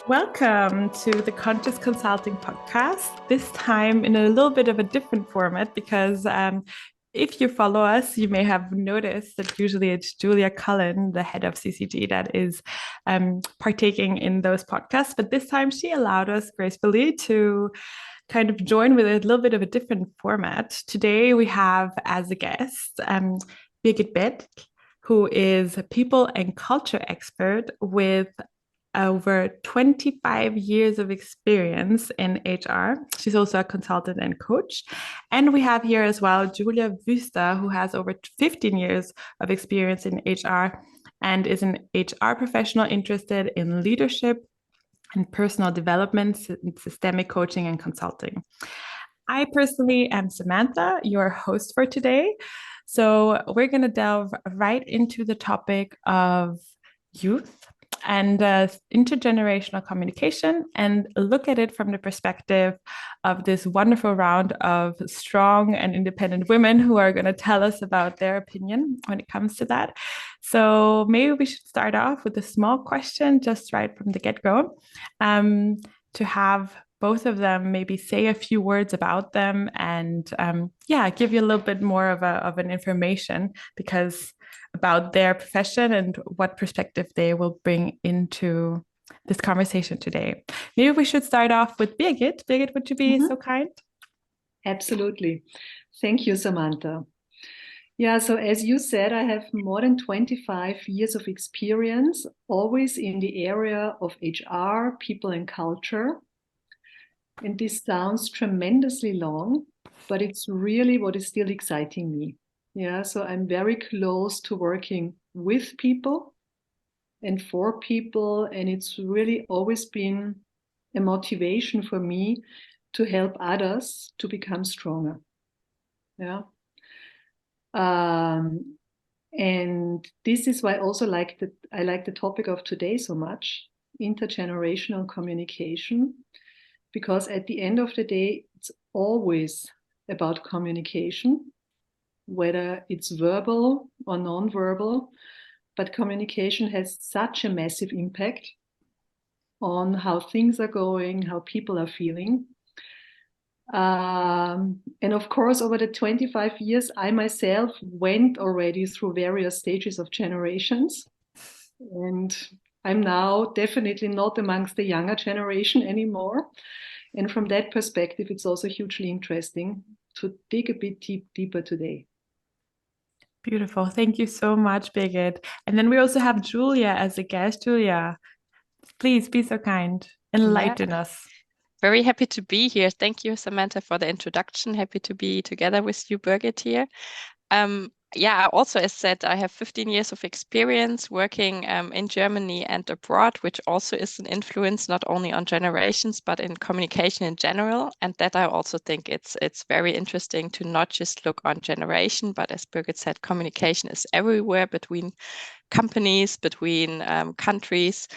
Welcome to the Conscious Consulting podcast, this time in a little bit of a different format because if you follow us, you may have noticed that usually it's 𝗂𝗂𝗋𝗄𝗏, the head of CCG, that is partaking in those podcasts. But this time she allowed us gracefully to kind of join with a little bit of a different format. Today we have as a guest Birgit Beck, who is a people and culture expert with over 25 years of experience in HR. She's also a consultant and coach. And we have here as well Julia Wüster, who has over 15 years of experience in HR and is an HR professional interested in leadership and personal development, systemic coaching and consulting. I personally am Samantha, your host for today. So we're going to delve right into the topic of youth and intergenerational communication and look at it from the perspective of this wonderful round of strong and independent women who are going to tell us about their opinion when it comes to that. So maybe we should start off with a small question just right from the get-go, to have both of them maybe say a few words about them and give you a little bit more of an information about their profession and what perspective they will bring into this conversation today. Maybe we should start off with Birgit. Birgit, would you be so kind? Absolutely. Thank you, Samantha. Yeah, so as you said, I have more than 25 years of experience, always in the area of HR, people and culture. And this sounds tremendously long, but it's really what is still exciting me. Yeah, so I'm very close to working with people and for people, and it's really always been a motivation for me to help others to become stronger. Yeah. And this is why I also I like the topic of today so much, intergenerational communication, because at the end of the day, it's always about communication, whether it's verbal or non-verbal, but communication has such a massive impact on how things are going, how people are feeling. And of course, over the 25 years, I myself went already through various stages of generations. And I'm now definitely not amongst the younger generation anymore. And from that perspective, it's also hugely interesting to dig a bit deeper today. Beautiful. Thank you so much, Birgit. And then we also have Julia as a guest. Julia, please be so kind. Enlighten us. Very happy to be here. Thank you, Samantha, for the introduction. Happy to be together with you, Birgit, here. I also, as said, I have 15 years of experience working in Germany and abroad, which also is an influence not only on generations, but in communication in general. And that I also think it's very interesting to not just look on generation, but as Birgit said, communication is everywhere between companies, between countries.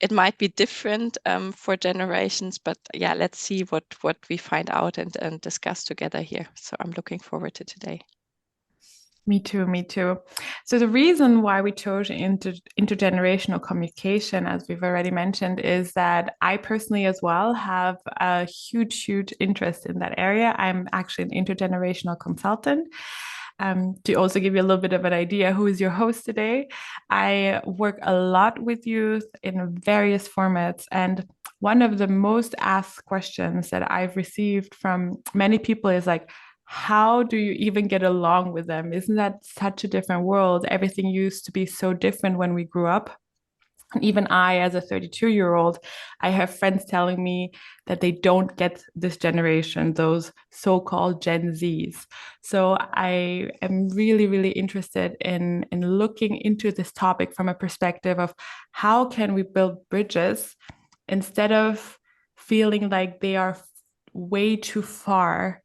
It might be different for generations, but yeah, let's see what we find out and discuss together here. So I'm looking forward to today. Me too. So the reason why we chose intergenerational communication, as we've already mentioned, is that I personally as well have a huge interest in that area. I'm actually an intergenerational consultant. To also give you a little bit of an idea who is your host today, I work a lot with youth in various formats, and one of the most asked questions that I've received from many people is like, how do you even get along with them? Isn't that such a different world? Everything used to be so different when we grew up. And even I, as a 32-year-old, I have friends telling me that they don't get this generation, those so-called Gen Zs. So I am really interested in looking into this topic from a perspective of how can we build bridges instead of feeling like they are way too far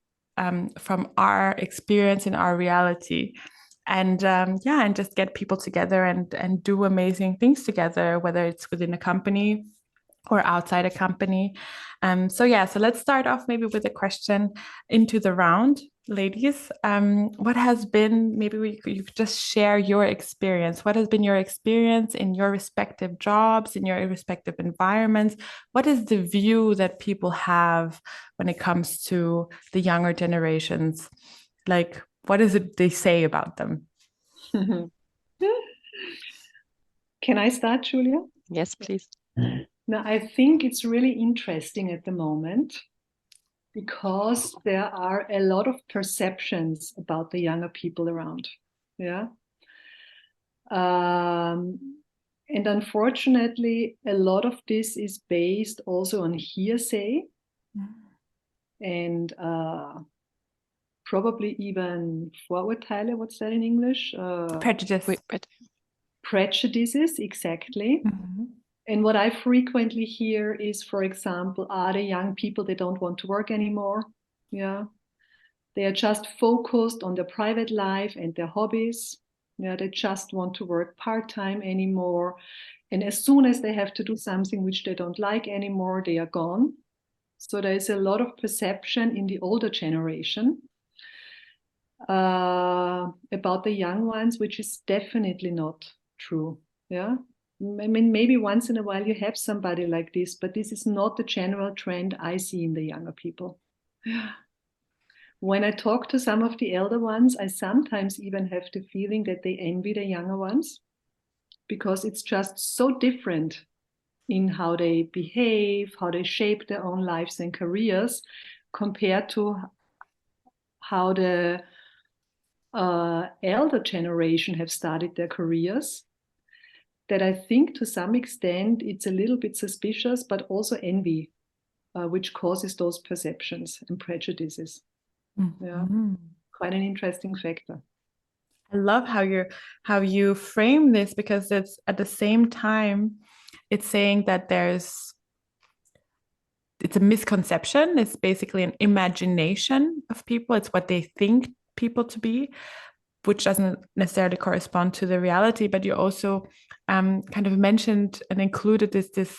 from our experience in our reality, and just get people together and do amazing things together, whether it's within a company or outside a company. So let's start off maybe with a question into the round. ladies, what has been, maybe you could just share your experience. What has been your experience in your respective jobs, in your respective environments? What is the view that people have when it comes to the younger generations? Like, what is it they say about them? Can I start, Julia? Yes, please. Now, I think it's really interesting at the moment because there are a lot of perceptions about the younger people around. Yeah. And unfortunately, a lot of this is based also on hearsay and probably even Vorurteile, what's that in English? Prejudice. Prejudices, exactly. And what I frequently hear is, for example, the young people, they don't want to work anymore. Yeah. They are just focused on their private life and their hobbies. Yeah, they just want to work part-time anymore. And as soon as they have to do something which they don't like anymore, they are gone. So there is a lot of perception in the older generation about the young ones, which is definitely not true. Yeah. I mean, maybe once in a while you have somebody like this, but this is not the general trend I see in the younger people. When I talk to some of the elder ones, I sometimes even have the feeling that they envy the younger ones because it's just so different in how they behave, how they shape their own lives and careers compared to how the elder generation have started their careers, that I think to some extent it's a little bit suspicious, but also envy, which causes those perceptions and prejudices. Yeah, quite an interesting factor. I love how you frame this, because it's at the same time it's saying that it's a misconception. It's basically an imagination of people. It's what they think people to be, which doesn't necessarily correspond to the reality. But you also kind of mentioned and included this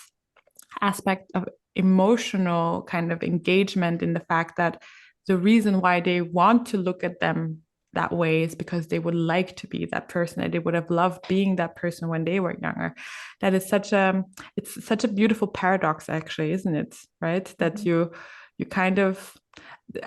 aspect of emotional kind of engagement in the fact that the reason why they want to look at them that way is because they would like to be that person, and they would have loved being that person when they were younger. That is it's such a beautiful paradox, actually, isn't it? Right? That you kind of,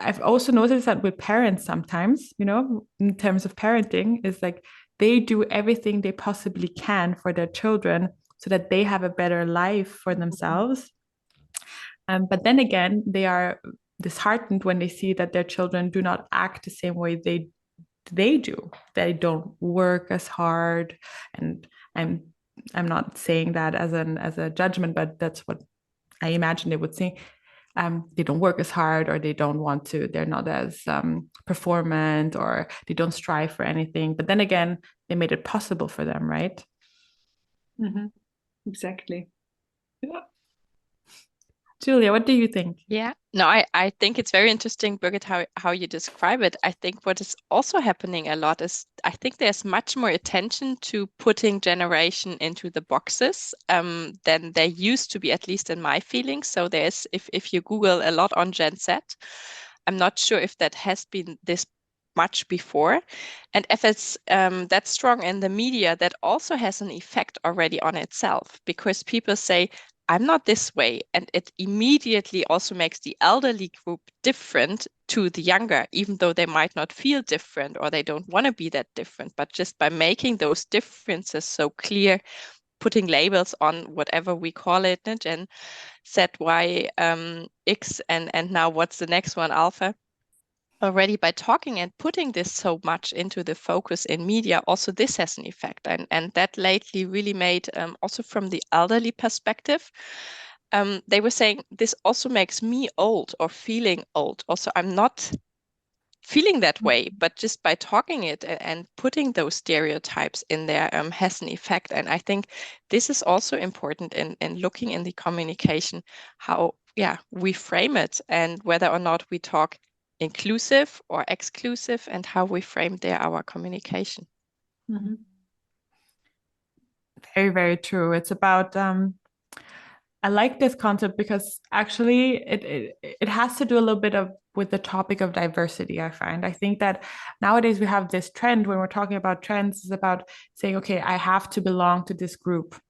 I've also noticed that with parents sometimes, in terms of parenting, is like they do everything they possibly can for their children so that they have a better life for themselves. But then again, they are disheartened when they see that their children do not act the same way they do. They don't work as hard. And I'm not saying that as a judgment, but that's what I imagine they would say. They don't work as hard, or they don't want to, they're not as performant, or they don't strive for anything. But then again, they made it possible for them, right? Exactly. Yeah. Julia, what do you think? Yeah, no, I think it's very interesting, Birgit, how you describe it. I think what is also happening a lot is I think there's much more attention to putting generation into the boxes than there used to be, at least in my feelings. So there's, if you Google a lot on Gen Z, I'm not sure if that has been this much before. And if it's that strong in the media, that also has an effect already on itself, because people say, I'm not this way. And it immediately also makes the elderly group different to the younger, even though they might not feel different or they don't want to be that different. But just by making those differences so clear, putting labels on whatever we call it, Gen Z, Y, X, and now what's the next one, Alpha? Already by talking and putting this so much into the focus in media, also this has an effect. And that lately really made, also from the elderly perspective, they were saying this also makes me old or feeling old. Also, I'm not feeling that way, but just by talking it and putting those stereotypes in there has an effect. And I think this is also important in looking in the communication, how we frame it, and whether or not we talk inclusive or exclusive, and how we frame there our communication. Very, very true. It's about I like this concept because actually it has to do a little bit of with the topic of diversity, I think that nowadays we have this trend when we're talking about trends is about saying, okay, I have to belong to this group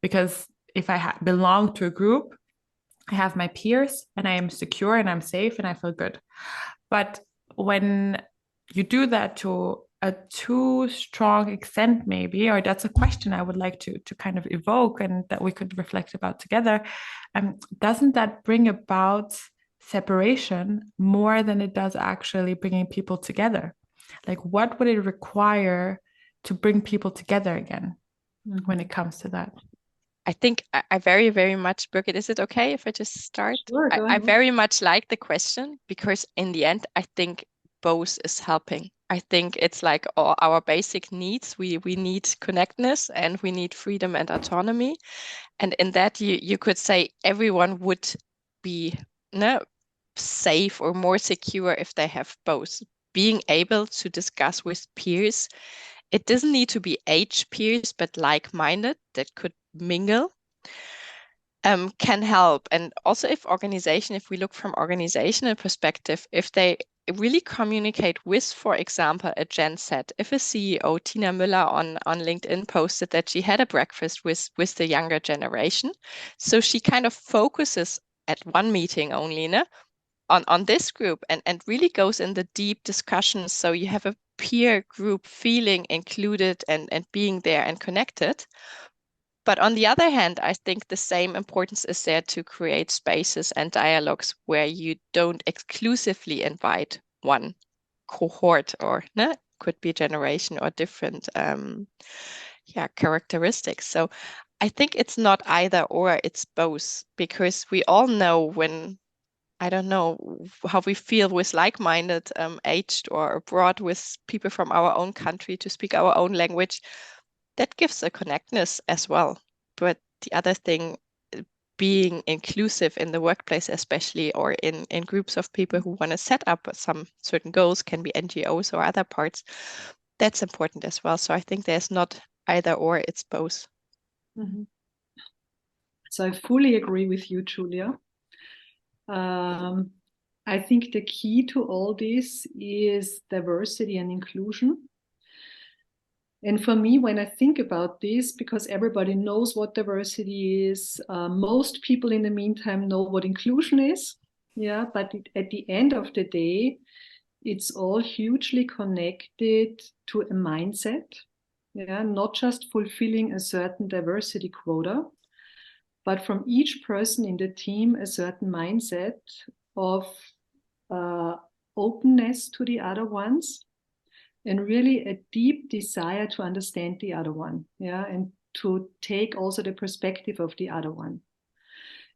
because if I belong to a group, I have my peers and I am secure and I'm safe and I feel good. But when you do that to a too strong extent, maybe, or that's a question I would like to kind of evoke and that we could reflect about together, doesn't that bring about separation more than it does actually bringing people together? Like, what would it require to bring people together again when it comes to that? I think I very, very much, Birgit, is it okay if I just start? Sure, go I ahead. very much like the question because in the end, I think both is helping. I think it's like all our basic needs. We need connectedness and we need freedom and autonomy. And in that, you could say everyone would be safe or more secure if they have both. Being able to discuss with peers. It doesn't need to be age peers, but like-minded that could mingle, can help. And also if we look from organizational perspective, if they really communicate with, for example, a Gen Z, if a CEO, Tina Müller on LinkedIn posted that she had a breakfast with the younger generation. So she kind of focuses at one meeting only, on this group and really goes in the deep discussions. So you have a peer group feeling included and being there and connected. But on the other hand, I think the same importance is there to create spaces and dialogues where you don't exclusively invite one cohort or could be generation or different characteristics. So I think it's not either or, it's both, because we all know when, I don't know how we feel with like-minded, aged or abroad with people from our own country to speak our own language, that gives a connectedness as well. But the other thing, being inclusive in the workplace, especially, or in groups of people who want to set up some certain goals, can be NGOs or other parts, that's important as well. So I think there's not either or, it's both. Mm-hmm. So I fully agree with you, Julia. I think the key to all this is diversity and inclusion. And for me, when I think about this, because everybody knows what diversity is, most people in the meantime know what inclusion is. Yeah, but at the end of the day, it's all hugely connected to a mindset. Yeah, not just fulfilling a certain diversity quota, but from each person in the team, a certain mindset of openness to the other ones, and really a deep desire to understand the other one, and to take also the perspective of the other one.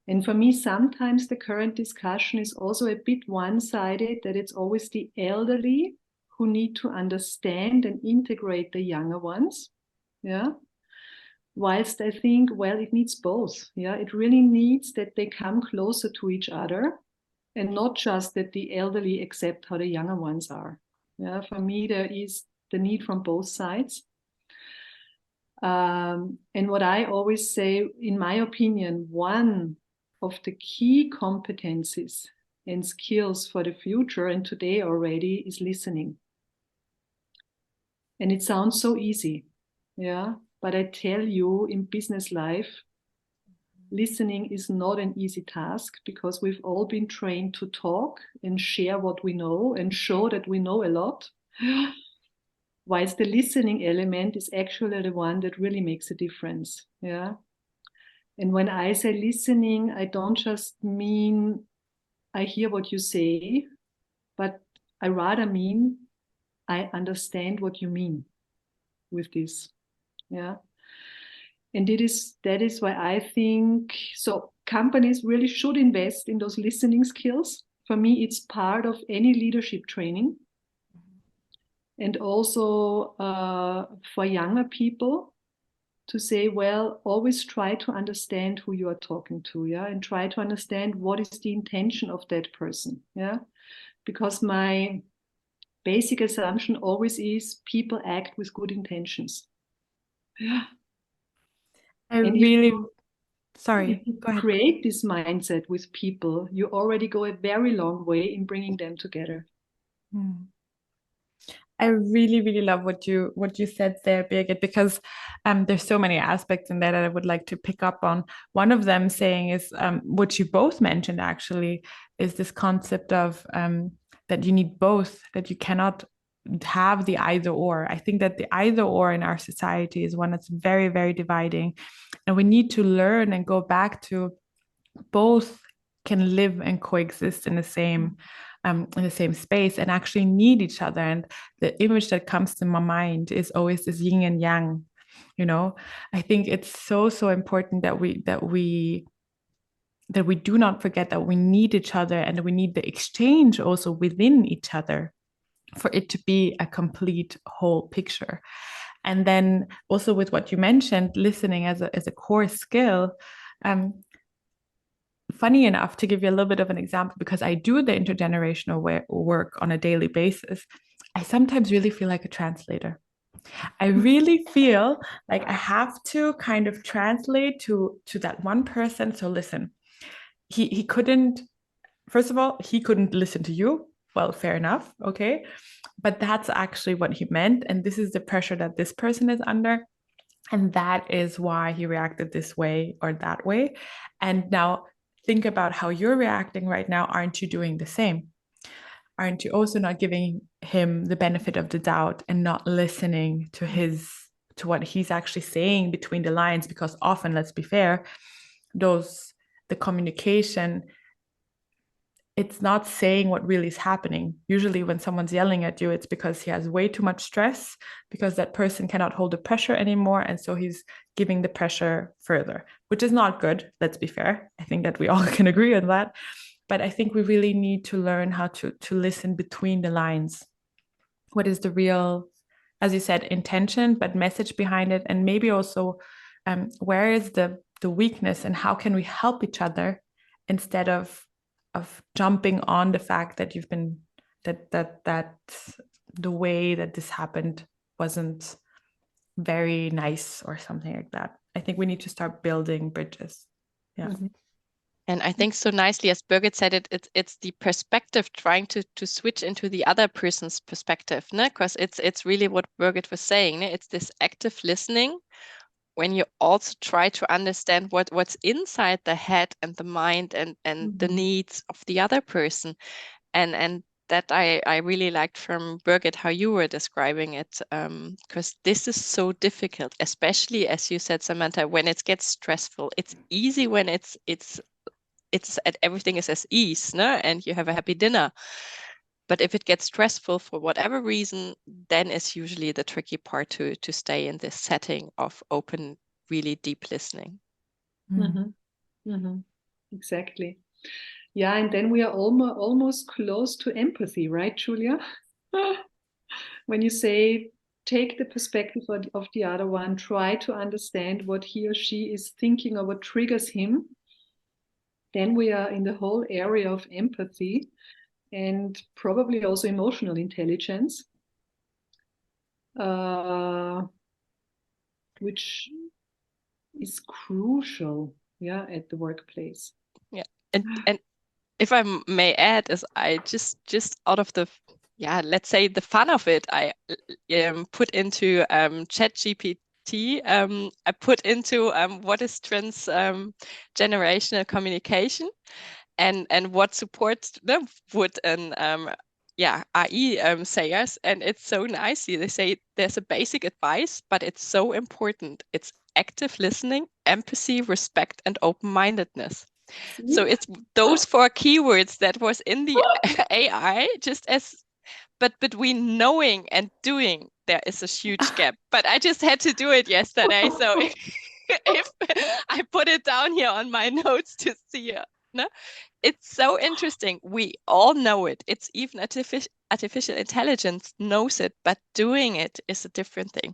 And for me, sometimes the current discussion is also a bit one-sided, that it's always the elderly who need to understand and integrate the younger ones, whilst I think, well, it needs both. It really needs that they come closer to each other, and not just that the elderly accept how the younger ones are. For me, there is the need from both sides. And what I always say, in my opinion, one of the key competencies and skills for the future, and today already, is listening. And it sounds so easy, but I tell you, in business life, listening is not an easy task, because we've all been trained to talk and share what we know and show that we know a lot, whilst the listening element is actually the one that really makes a difference. And when I say listening, I don't just mean I hear what you say, but I rather mean I understand what you mean with this. And that is why I think, so companies really should invest in those listening skills. For me, it's part of any leadership training. And also for younger people to say, well, always try to understand who you are talking to, and try to understand what is the intention of that person, because my basic assumption always is people act with good intentions. Sorry, if you go ahead. create this mindset with people, you already go a very long way in bringing them together. I really, really love what you said there, Birgit, because there's so many aspects in there that I would like to pick up on. One of them saying is what you both mentioned actually is this concept of that you need both, that you cannot have the either or. I think that the either or in our society is one that's very, very dividing. And we need to learn and go back to both can live and coexist in the same space and actually need each other. And the image that comes to my mind is always this yin and yang. You know, I think it's so important that we do not forget that we need each other and we need the exchange also within each other for it to be a complete whole picture. And then also with what you mentioned, listening as a core skill. Funny enough, to give you a little bit of an example, because I do the intergenerational work on a daily basis, I sometimes really feel like a translator. I really feel like I have to kind of translate to that one person. So listen, he couldn't, first of all, he couldn't listen to you. Well, fair enough. Okay. But that's actually what he meant. And this is the pressure that this person is under. And that is why he reacted this way or that way. And now think about how you're reacting right now. Aren't you doing the same? Aren't you also not giving him the benefit of the doubt and not listening to what he's actually saying between the lines? Because often, let's be fair, the communication, it's not saying what really is happening. Usually when someone's yelling at you, it's because he has way too much stress, because that person cannot hold the pressure anymore. And so he's giving the pressure further, which is not good. Let's be fair. I think that we all can agree on that. But I think we really need to learn how to listen between the lines. What is the real, as you said, intention, but message behind it? And maybe also where is the weakness and how can we help each other instead of jumping on the fact that you've been that the way that this happened wasn't very nice or something like that. I think we need to start building bridges. Yeah. Mm-hmm. And I think so nicely, as Birgit said, it's the perspective, trying to switch into the other person's perspective, because it's really what Birgit was saying. It's this active listening when you also try to understand what's inside the head and the mind and the needs of the other person. And that I really liked from Birgit, how you were describing it, because this is so difficult, especially as you said, Samantha, when it gets stressful. It's easy when it's everything is as ease, and you have a happy dinner. But if it gets stressful for whatever reason, then it's usually the tricky part to stay in this setting of open, really deep listening. Mm-hmm. Mm-hmm. Exactly. Yeah, and then we are almost close to empathy, right, Julia? When you say, take the perspective of the other one, try to understand what he or she is thinking or what triggers him, then we are in the whole area of empathy. And probably also emotional intelligence, which is crucial, at the workplace. Yeah, and if I may add, is I just out of the let's say the fun of it, I put into ChatGPT. I put into what is transgenerational communication. And what supports them would an AI say us, and it's so nicely. They say there's a basic advice, but it's so important. It's active listening, empathy, respect, and open-mindedness. So it's those 4 keywords that was in the AI, but between knowing and doing, there is a huge gap. But I just had to do it yesterday, so if I put it down here on my notes to see it. No? It's so interesting. We all know it. It's even artificial intelligence knows it, but doing it is a different thing.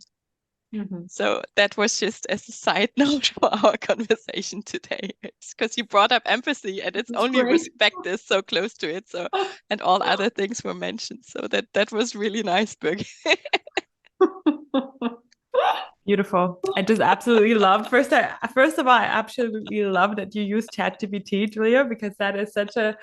So that was just as a side note for our conversation today. It's because you brought up empathy, and it's only great. Respect is so close to it. So, and all other things were mentioned. So that was really nice, Birgit. Beautiful. I just absolutely love. First of all, I absolutely love that you use ChatGPT, Julia, because that is such a.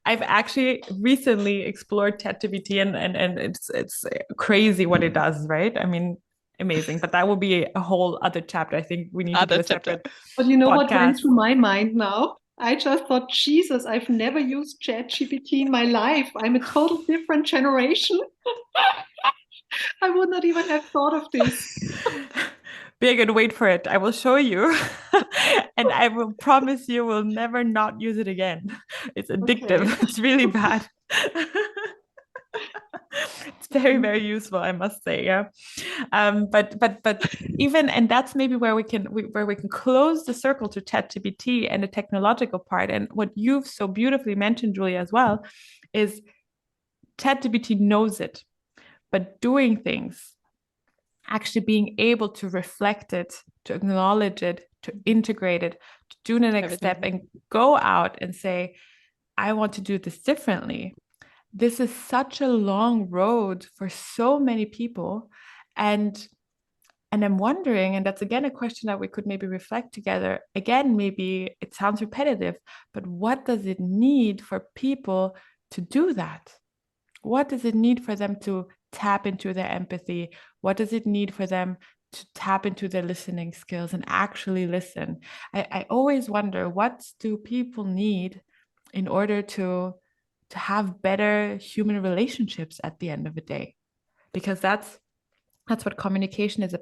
I've actually recently explored ChatGPT, and it's crazy what it does, right? I mean, amazing. But that will be a whole other chapter. I think we need to do a separate. But you know what went podcast. through my mind now? I just thought, Jesus, I've never used ChatGPT in my life. I'm a total different generation. I would not even have thought of this. Birgit, wait for it. I will show you. And I will promise you will never not use it again. It's addictive. Okay. It's really bad. It's very, very useful, I must say. Yeah. But even, and that's maybe where we can close the circle to ChatGPT and the technological part. And what you've so beautifully mentioned, Julia, as well, is ChatGPT knows it, but doing things, actually being able to reflect it, to acknowledge it, to integrate it, to do the next step and go out and say, I want to do this differently. This is such a long road for so many people. And I'm wondering, and that's again a question that we could maybe reflect together. Again, maybe it sounds repetitive, but what does it need for people to do that? What does it need for them to tap into their empathy? What does it need for them to tap into their listening skills and actually listen? I always wonder, what do people need in order to have better human relationships at the end of the day? Because that's what communication is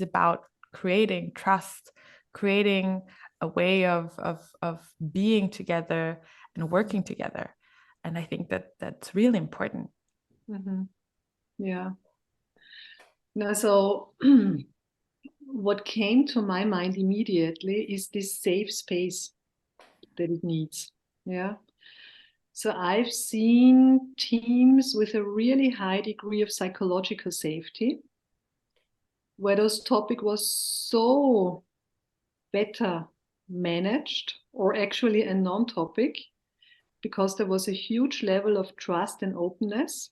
about creating trust, creating a way of being together and working together. And I think that that's really important. Mm-hmm. Yeah. Now, so what came to my mind immediately is this safe space that it needs. Yeah. So I've seen teams with a really high degree of psychological safety, where those topic was so better managed, or actually a non-topic, because there was a huge level of trust and openness,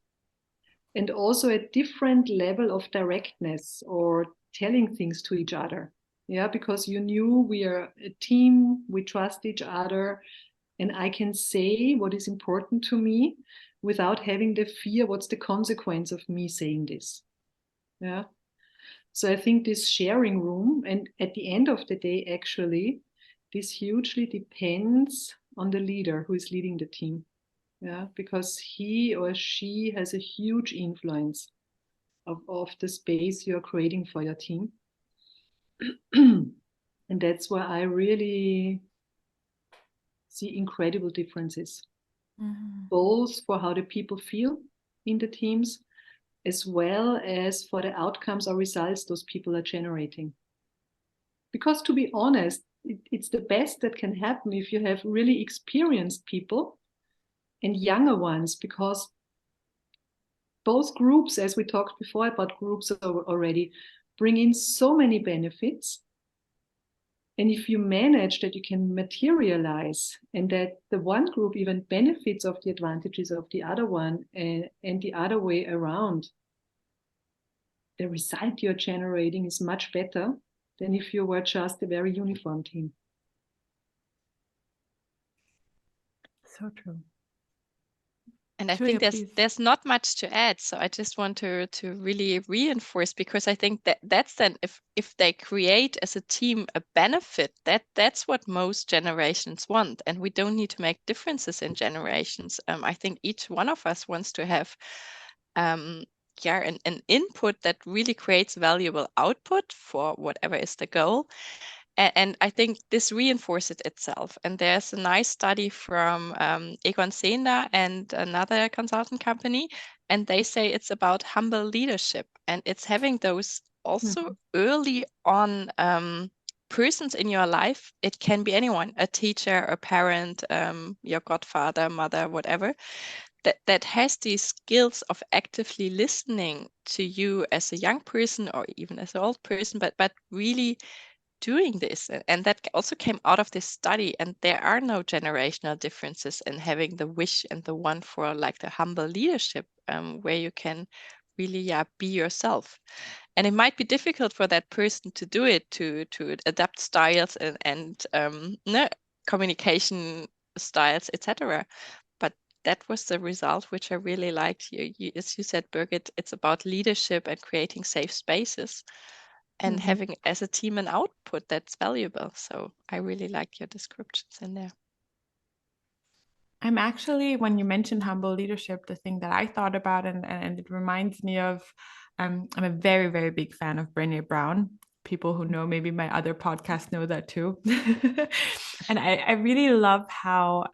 and also a different level of directness or telling things to each other. Yeah, because you knew we are a team, we trust each other, and I can say what is important to me without having the fear, what's the consequence of me saying this? Yeah. So I think this sharing room, and at the end of the day, actually, this hugely depends on the leader who is leading the team. Yeah, because he or she has a huge influence of the space you're creating for your team. And that's where I really see incredible differences, both for how the people feel in the teams, as well as for the outcomes or results those people are generating. Because to be honest, it's the best that can happen if you have really experienced people and younger ones, because both groups, as we talked before about groups already, bring in so many benefits. And if you manage that, you can materialize, and that the one group even benefits of the advantages of the other one, and the other way around, the result you're generating is much better than if you were just a very uniform team. So true. And I Julia, think there's not much to add. So I just want to really reinforce, because I think that's then if they create as a team a benefit, that's what most generations want. And we don't need to make differences in generations. I think each one of us wants to have an input that really creates valuable output for whatever is the goal. And I think this reinforces itself. And there's a nice study from 𝗂𝗂𝗏 and another consultant company, and they say it's about humble leadership. And it's having those also early on persons in your life. It can be anyone, a teacher, a parent, your godfather, mother, whatever, that has these skills of actively listening to you as a young person or even as an old person, but really doing this. And that also came out of this study. And there are no generational differences in having the wish and the one for like the humble leadership, where you can really be yourself. And it might be difficult for that person to do it, to adapt styles and no, communication styles, etc. But that was the result, which I really liked. As you said, Birgit, it's about leadership and creating safe spaces and having as a team an output that's valuable. So I really like your descriptions in there. I'm actually, when you mentioned humble leadership, the thing that I thought about, and it reminds me of, I'm a very, very big fan of Brené Brown. People who know maybe my other podcast know that too. And I really love how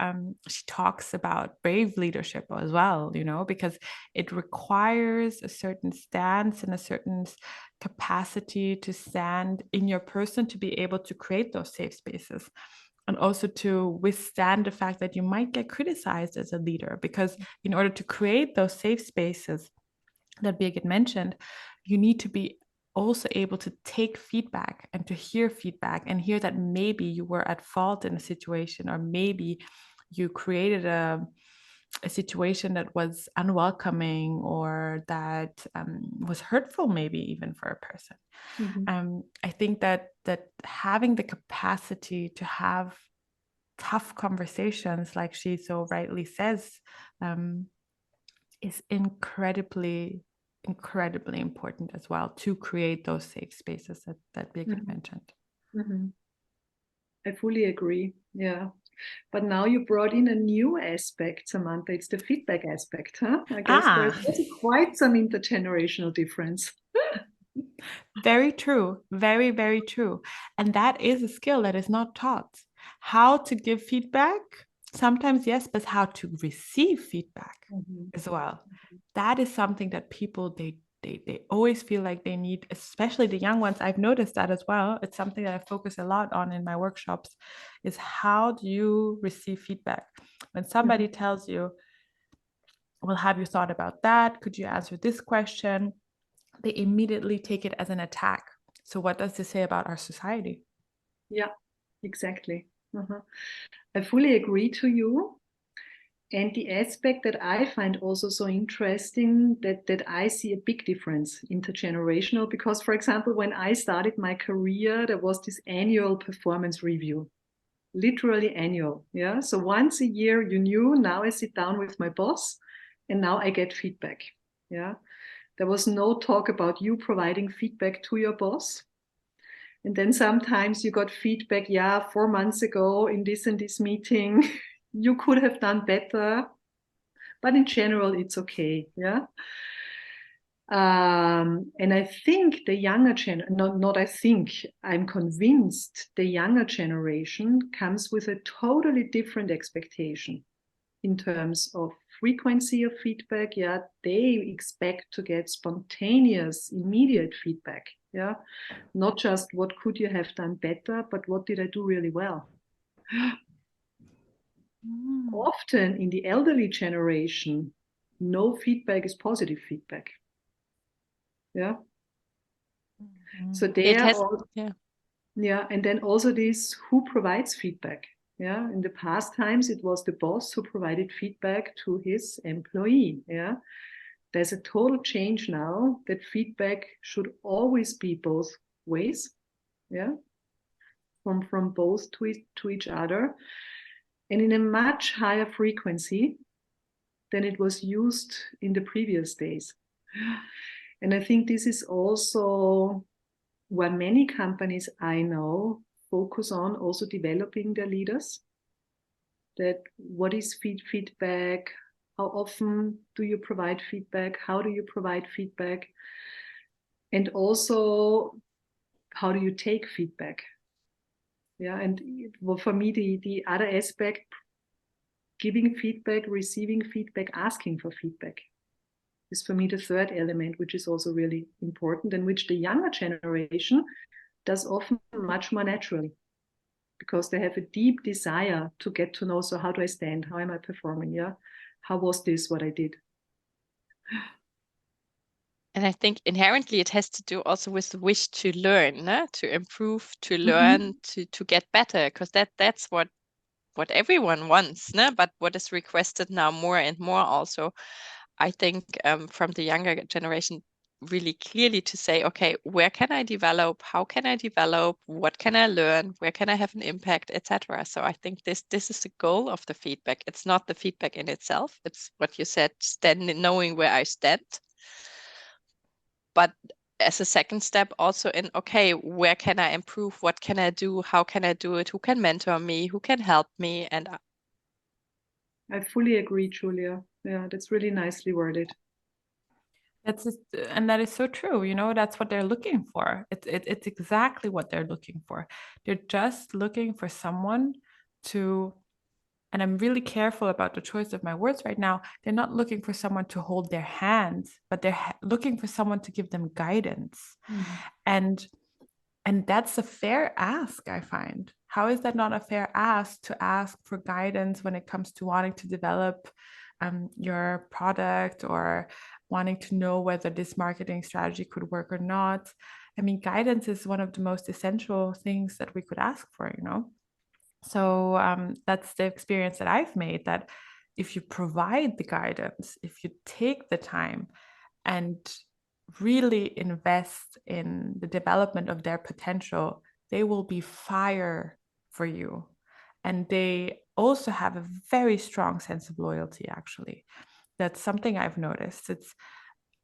she talks about brave leadership as well, you know, because it requires a certain stance and a certain capacity to stand in your person to be able to create those safe spaces. And also to withstand the fact that you might get criticized as a leader, because in order to create those safe spaces that Birgit mentioned, you need to be also able to take feedback and to hear feedback and hear that maybe you were at fault in a situation, or maybe you created a situation that was unwelcoming, or that was hurtful, maybe even for a person. I think that having the capacity to have tough conversations, like she so rightly says, is incredibly important as well, to create those safe spaces that Birgit mentioned. I fully agree. Yeah. But now you brought in a new aspect, Samantha. It's the feedback aspect, huh? I guess there's also quite some intergenerational difference. Very true. Very, very true. And that is a skill that is not taught. How to give feedback, sometimes yes, but how to receive feedback as well. That is something that people, they always feel like they need, especially the young ones. I've noticed that as well. It's something that I focus a lot on in my workshops, is how do you receive feedback? When somebody tells you, well, have you thought about that? Could you answer this question? They immediately take it as an attack. So what does this say about our society? Yeah, exactly. I fully agree to you. And the aspect that I find also so interesting, that I see a big difference intergenerational, because, for example, when I started my career, there was this annual performance review, literally annual. Yeah. So once a year, you knew, now I sit down with my boss and now I get feedback. Yeah. There was no talk about you providing feedback to your boss. And then sometimes you got feedback, 4 months ago in this and this meeting, you could have done better, but in general, it's okay. Yeah. And I think the younger I'm convinced the younger generation comes with a totally different expectation in terms of frequency of feedback. Yeah, they expect to get spontaneous, immediate feedback. Yeah, not just what could you have done better, but what did I do really well. Often in the elderly generation, no feedback is positive feedback. Yeah. So and then also this, who provides feedback? Yeah. In the past times, it was the boss who provided feedback to his employee. Yeah. There's a total change now that feedback should always be both ways. Yeah. From both to each other, and in a much higher frequency than it was used in the previous days. And I think this is also where many companies I know focus on also developing their leaders. That what is feedback? How often do you provide feedback? How do you provide feedback? And also, how do you take feedback? Yeah, and for me, the other aspect, giving feedback, receiving feedback, asking for feedback, is for me the third element, which is also really important, and which the younger generation does often much more naturally, because they have a deep desire to get to know, so how do I stand? How am I performing? Yeah, how was this, what I did? And I think inherently it has to do also with the wish to learn, to improve, to learn, to get better, because that's what everyone wants, but what is requested now more and more also, I think, from the younger generation, really clearly to say, okay, where can I develop? How can I develop? What can I learn? Where can I have an impact, etc. So I think this is the goal of the feedback. It's not the feedback in itself. It's what you said, knowing where I stand. But as a second step, also in, okay, where can I improve? What can I do? How can I do it? Who can mentor me? Who can help me? And I fully agree, Julia. Yeah, that's really nicely worded. And that is so true. You know, that's what they're looking for. It's exactly what they're looking for. They're just looking for someone to, and I'm really careful about the choice of my words right now. They're not looking for someone to hold their hands, but they're looking for someone to give them guidance. And that's a fair ask, I find. How is that not a fair ask, to ask for guidance when it comes to wanting to develop your product, or wanting to know whether this marketing strategy could work or not? I mean, guidance is one of the most essential things that we could ask for, you know? So that's the experience that I've made, that if you provide the guidance, if you take the time and really invest in the development of their potential, they will be fire for you. And they also have a very strong sense of loyalty, actually. That's something I've noticed. It's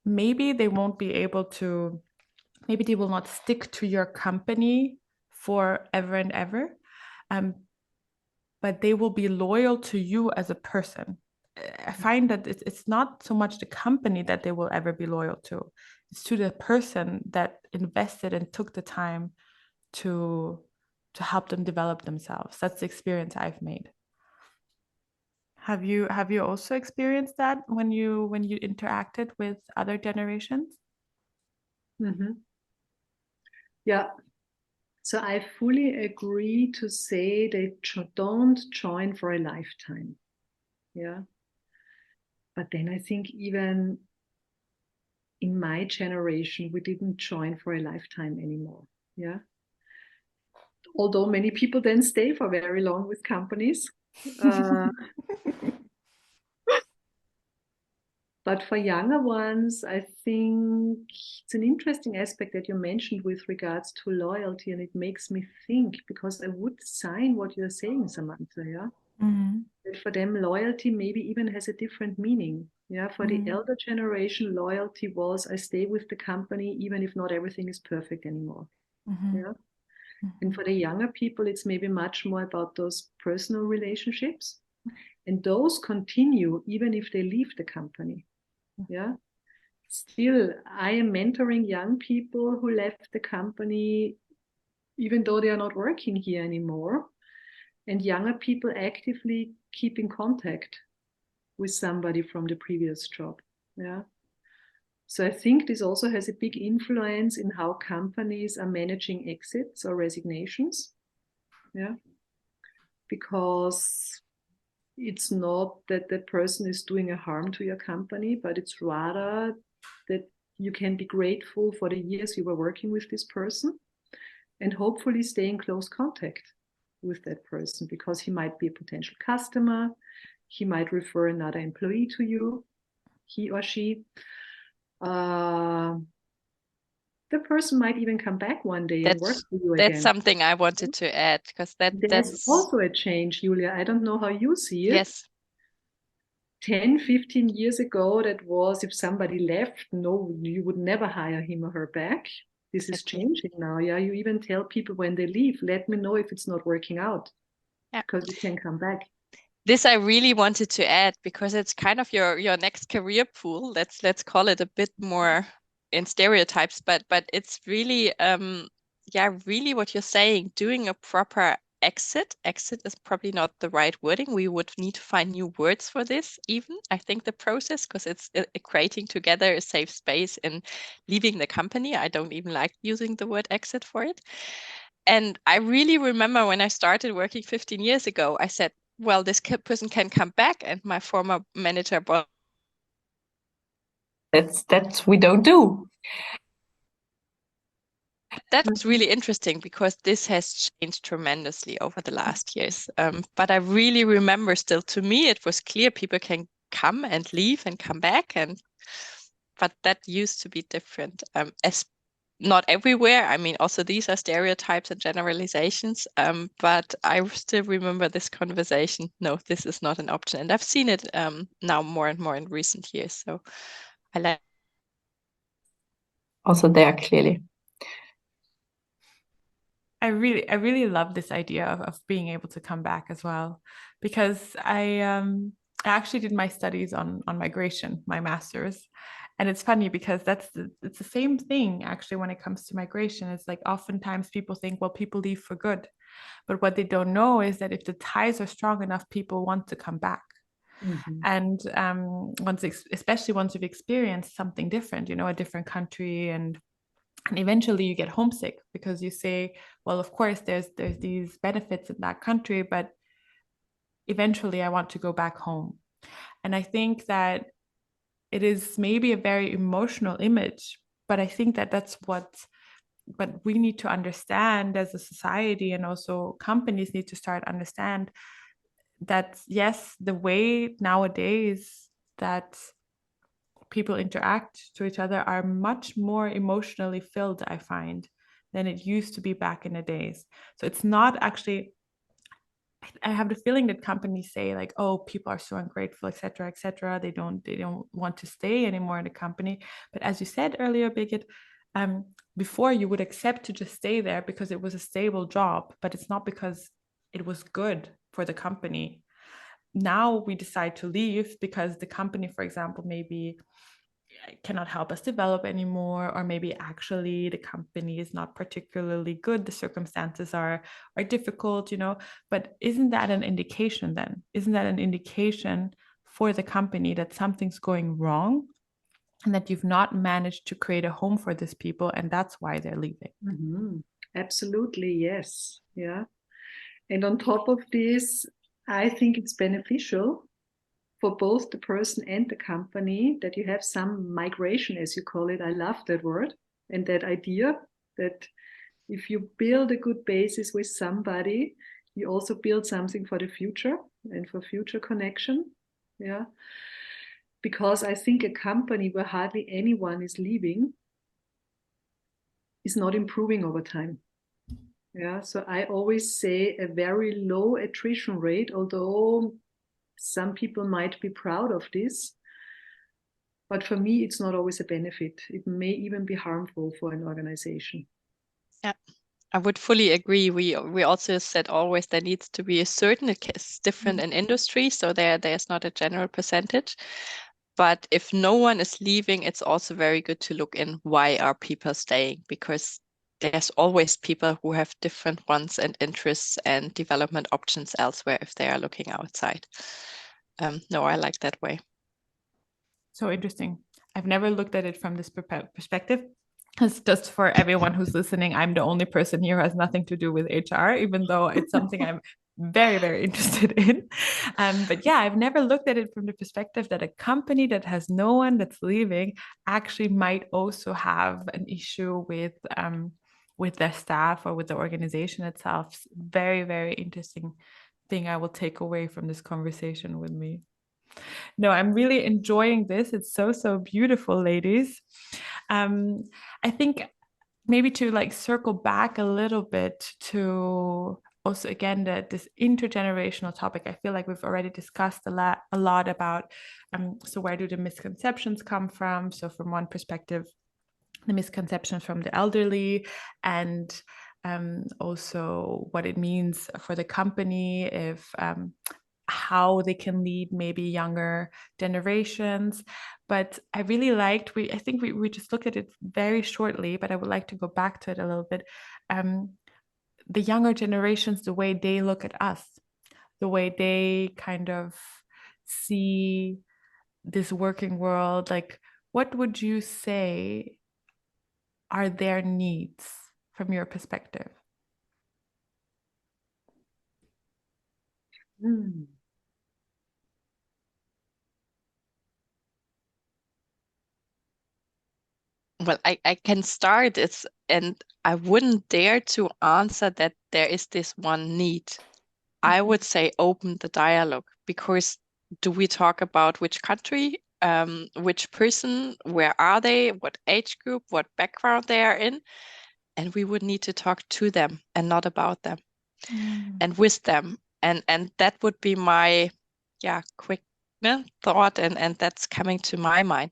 maybe they won't be able to, maybe they will not stick to your company forever and ever, but they will be loyal to you as a person. I find that it's not so much the company that they will ever be loyal to. It's to the person that invested and took the time to help them develop themselves. That's the experience I've made. Have you also experienced that when you interacted with other generations? Yeah. So I fully agree to say they don't join for a lifetime. Yeah. But then I think even in my generation, we didn't join for a lifetime anymore. Yeah. Although many people then stay for very long with companies. But for younger ones, I think it's an interesting aspect that you mentioned with regards to loyalty, and it makes me think, because I would sign what you're saying, Samantha, yeah? That for them, loyalty maybe even has a different meaning. Yeah, for the elder generation, loyalty was, I stay with the company even if not everything is perfect anymore. Yeah. And for the younger people, it's maybe much more about those personal relationships. And those continue even if they leave the company. Yeah. Still, I am mentoring young people who left the company even though they are not working here anymore. And younger people actively keep in contact with somebody from the previous job. Yeah. So I think this also has a big influence in how companies are managing exits or resignations. Yeah. Because it's not that the person is doing a harm to your company, but it's rather that you can be grateful for the years you were working with this person and hopefully stay in close contact with that person, because he might be a potential customer, he might refer another employee to you, he or she. The person might even come back one day and work for you again. That's something I wanted to add, because that's also a change, Julia. I don't know how you see it. Yes. 10, 15 years ago, that was, if somebody left, no, you would never hire him or her back. This is changing now. Yeah, you even tell people when they leave, let me know if it's not working out, because you can come back. This I really wanted to add, because it's kind of your next career pool. Let's call it a bit more in stereotypes, but it's really really what you're saying, doing a proper exit. Exit is probably not the right wording. We would need to find new words for this, even, I think, the process, because it's creating together a safe space in leaving the company. I don't even like using the word exit for it. And I really remember when I started working 15 years ago, I said, well, this person can come back, and my former manager, but that's we don't do. That's really interesting, because this has changed tremendously over the last years. But I really remember still, to me, it was clear people can come and leave and come back. And but that used to be different. As not everywhere. I mean, also these are stereotypes and generalizations, but I still remember this conversation. No, this is not an option. And I've seen it now more and more in recent years. So I like also there clearly. I really love this idea of being able to come back as well, because I actually did my studies on migration, my master's. And it's funny because it's the same thing actually when it comes to migration. It's like oftentimes people think, well, people leave for good. But what they don't know is that if the ties are strong enough, people want to come back. Mm-hmm. And especially once you've experienced something different, you know, a different country, and eventually you get homesick because you say, well, of course there's these benefits in that country, but eventually I want to go back home. And I think that it is maybe a very emotional image, but I think that that's what we need to understand as a society, and also companies need to start understand that, yes, the way nowadays that people interact to each other are much more emotionally filled, I find, than it used to be back in the days. So it's not actually, I have the feeling that companies say like, oh, people are so ungrateful, etc. They don't want to stay anymore in the company. But as you said earlier, Birgit, before you would accept to just stay there because it was a stable job, but it's not because it was good for the company. Now we decide to leave because the company, for example, maybe cannot help us develop anymore, or maybe actually the company is not particularly good, the circumstances are difficult, you know. But isn't that an indication then? Isn't that an indication for the company that something's going wrong and that you've not managed to create a home for these people, and that's why they're leaving? Mm-hmm. Absolutely, yes. Yeah. And on top of this, I think it's beneficial for both the person and the company that you have some migration, as you call it. I love that word and that idea, that if you build a good basis with somebody, you also build something for the future and for future connection. Yeah. Because I think a company where hardly anyone is leaving is not improving over time. Yeah. So I always say a very low attrition rate, although some people might be proud of this, but for me, it's not always a benefit. It may even be harmful for an organization. Yeah, I would fully agree. We also said always there needs to be a certain, it's different in industry, so there's not a general percentage. But if no one is leaving, it's also very good to look in why are people staying, because there's always people who have different wants and interests and development options elsewhere if they are looking outside. No, I like that way. So interesting. I've never looked at it from this perspective. It's just for everyone who's listening, I'm the only person here who has nothing to do with HR, even though it's something I'm very, very interested in. But yeah, I've never looked at it from the perspective that a company that has no one that's leaving actually might also have an issue with their staff or with the organization itself. Very, very interesting thing I will take away from this conversation with me. No, I'm really enjoying this. It's so beautiful, ladies. I think maybe to like circle back a little bit to also again this intergenerational topic. I feel like we've already discussed a lot about so where do the misconceptions come from? So from one perspective, the misconceptions from the elderly, and also what it means for the company if how they can lead maybe younger generations. But I really liked, I think we just looked at it very shortly, but I would like to go back to it a little bit. The younger generations, the way they look at us, the way they kind of see this working world, like what would you say are their needs from your perspective? Well, I can start it, and I wouldn't dare to answer that there is this one need. I would say open the dialogue, because do we talk about which country? which person, where are they, what age group, what background they are in, and we would need to talk to them and not about them and with them. And that would be my quick thought, and that's coming to my mind.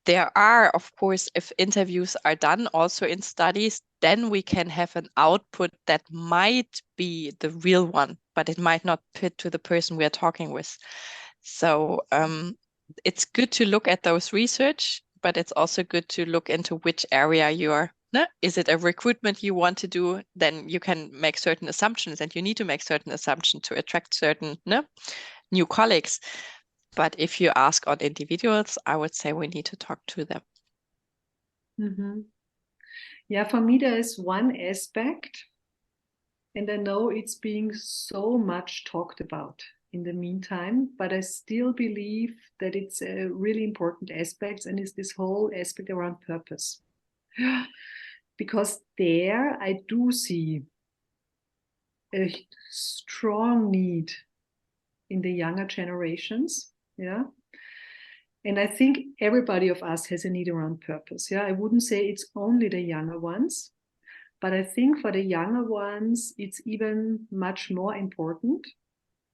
There are, of course, if interviews are done also in studies, then we can have an output that might be the real one, but it might not fit to the person we are talking with. So it's good to look at those research, but it's also good to look into which area you are. Is it a recruitment you want to do? Then you can make certain assumptions, and you need to make certain assumptions to attract certain new colleagues. But if you ask on individuals, I would say we need to talk to them. Yeah, for me, there is one aspect, and I know it's being so much talked about in the meantime, but I still believe that it's a really important aspect, and it's this whole aspect around purpose. Because there I do see a strong need in the younger generations, and I think everybody of us has a need around purpose. I wouldn't say it's only the younger ones, but I think for the younger ones it's even much more important,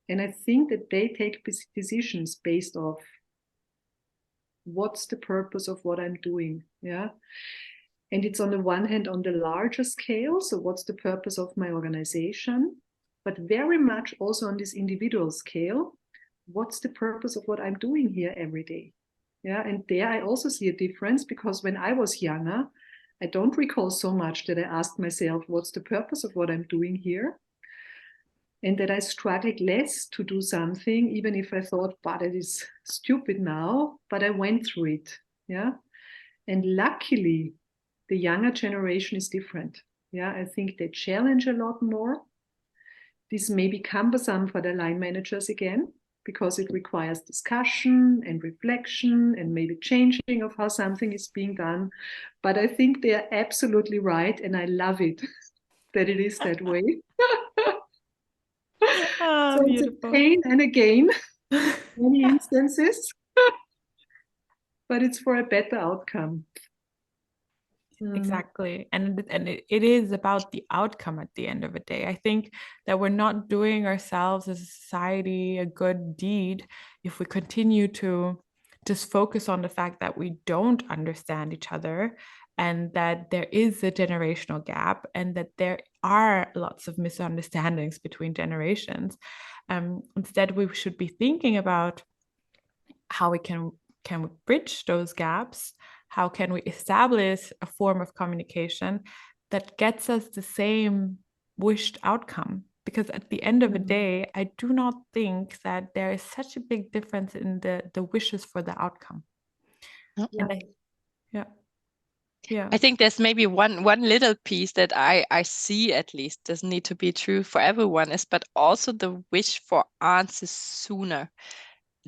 and I think that they take decisions based off what's the purpose of what I'm doing. And it's on the one hand on the larger scale, so what's the purpose of my organization, but very much also on this individual scale, what's the purpose of what I'm doing here every day? And there I also see a difference, because when I was younger, I don't recall so much that I asked myself, what's the purpose of what I'm doing here? And that I struggled less to do something, even if I thought, but it is stupid now, but I went through it. And luckily, the younger generation is different. I think they challenge a lot more. This may be cumbersome for the line managers again, because it requires discussion and reflection and maybe changing of how something is being done. But I think they are absolutely right, and I love it that it is that way. So beautiful. it's a pain and a gain in many instances, but it's for a better outcome. Exactly. And it is about the outcome at the end of the day. I think that we're not doing ourselves as a society a good deed if we continue to just focus on the fact that we don't understand each other, and that there is a generational gap, and that there are lots of misunderstandings between generations. Instead, we should be thinking about how we can bridge those gaps. How can we establish a form of communication that gets us the same wished outcome? Because at the end of the day, I do not think that there is such a big difference in the wishes for the outcome. I think there's maybe one little piece that I see, at least doesn't need to be true for everyone, but also the wish for answers sooner.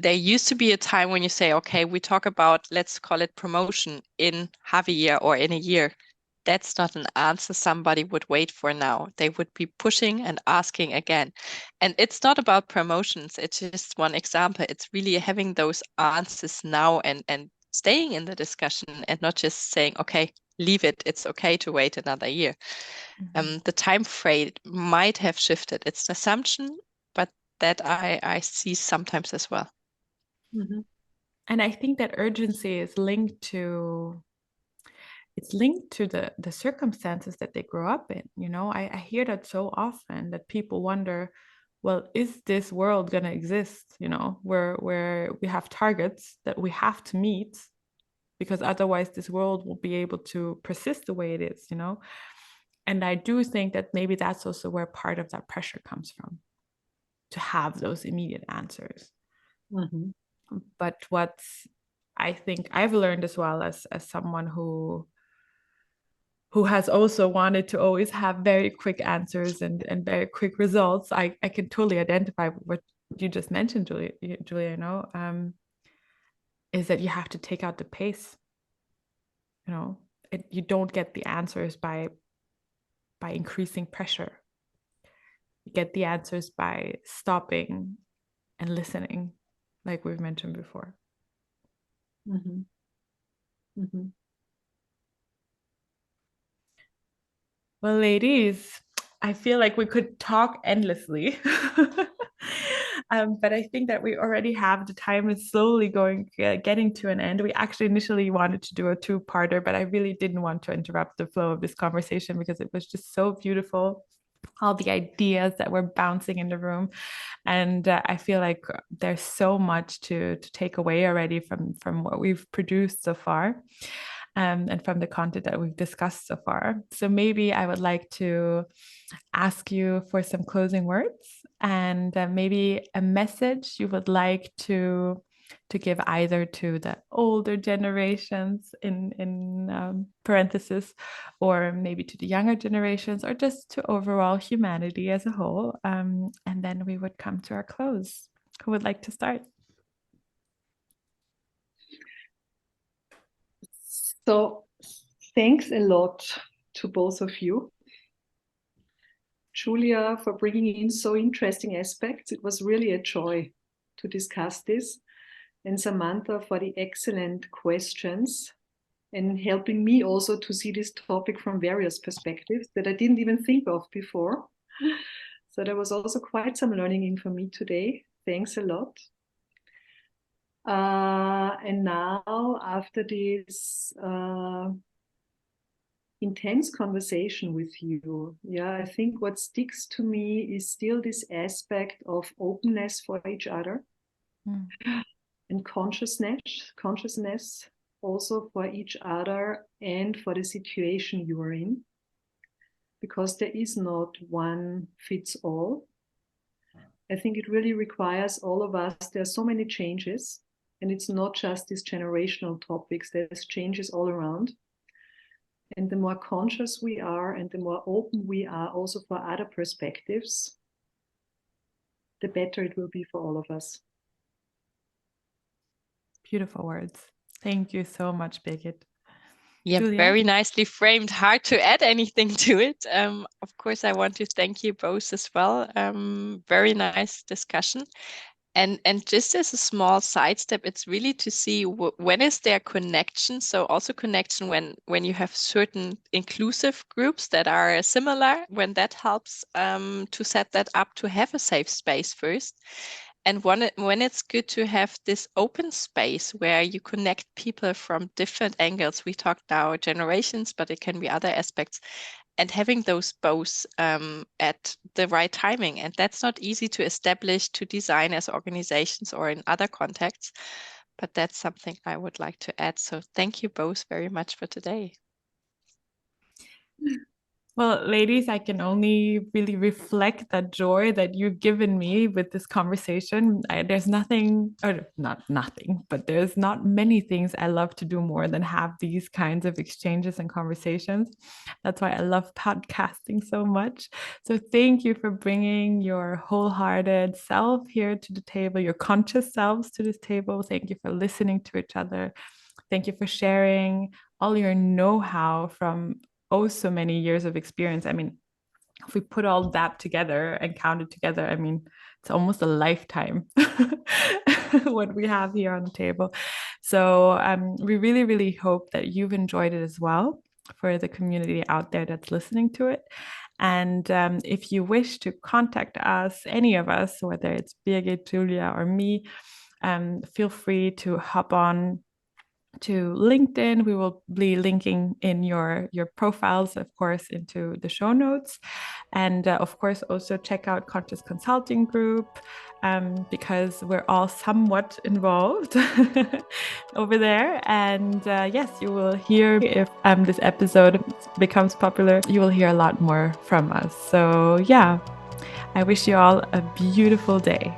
There used to be a time when you say, okay, we talk about, let's call it promotion in half a year or in a year. That's not an answer somebody would wait for now. They would be pushing and asking again. And it's not about promotions. It's just one example. It's really having those answers now and staying in the discussion, and not just saying, okay, leave it. It's okay to wait another year. The time frame might have shifted. It's an assumption, but that I see sometimes as well. And I think that urgency is linked to the circumstances that they grow up in. I hear that so often, that people wonder, well, is this world going to exist, where we have targets that we have to meet, because otherwise this world won't be able to persist the way it is, And I do think that maybe that's also where part of that pressure comes from, to have those immediate answers. But what I think I've learned as well, as someone who has also wanted to always have very quick answers and very quick results, I can totally identify with what you just mentioned, Julia, is that you have to take out the pace. You don't get the answers by increasing pressure. You get the answers by stopping and listening, like we've mentioned before. Mhm. Mhm. Well, ladies, I feel like we could talk endlessly. But I think that we already have the time is slowly getting to an end. We actually initially wanted to do a two-parter, but I really didn't want to interrupt the flow of this conversation because it was just so beautiful. All the ideas that were bouncing in the room, and I feel like there's so much to take away already from what we've produced so far. And from the content that we've discussed so far. So maybe I would like to ask you for some closing words and maybe a message you would like to give either to the older generations in parentheses, or maybe to the younger generations, or just to overall humanity as a whole. And then we would come to our close. Who would like to start? So thanks a lot to both of you. Julia, for bringing in so interesting aspects. It was really a joy to discuss this. And Samantha, for the excellent questions and helping me also to see this topic from various perspectives that I didn't even think of before. So there was also quite some learning in for me today. Thanks a lot. And now, after this intense conversation with you, I think what sticks to me is still this aspect of openness for each other and consciousness also for each other and for the situation you are in, because there is not one fits all. I think it really requires all of us. There are so many changes, and it's not just these generational topics. There's changes all around. And the more conscious we are and the more open we are also for other perspectives, the better it will be for all of us. Beautiful words. Thank you so much, Birgit. Yeah, Julia? Very nicely framed. Hard to add anything to it. Of course, I want to thank you both as well. Very nice discussion. And just as a small sidestep, it's really to see when is there connection. So also connection when you have certain inclusive groups that are similar, when that helps to set that up, to have a safe space first. And when it's good to have this open space where you connect people from different angles. We talked now generations, but it can be other aspects. And having those both at the right timing. And that's not easy to establish, to design as organizations or in other contexts. But that's something I would like to add. So thank you both very much for today. Well, ladies, I can only really reflect that joy that you've given me with this conversation. There's nothing, or not nothing, but there's not many things I love to do more than have these kinds of exchanges and conversations. That's why I love podcasting so much. So thank you for bringing your wholehearted self here to the table, your conscious selves to this table. Thank you for listening to each other. Thank you for sharing all your know-how from so many years of experience. I mean, if we put all that together and count it together, I mean, it's almost a lifetime what we have here on the table. So we really, really hope that you've enjoyed it as well, for the community out there that's listening to it. And if you wish to contact us, any of us, whether it's Birgit, Julia, or me, feel free to hop on to LinkedIn. We will be linking in your profiles, of course, into the show notes. And of course, also check out Conscious Consulting Group, because we're all somewhat involved over there. And yes, you will hear, if this episode becomes popular, you will hear a lot more from us. So yeah, I wish you all a beautiful day.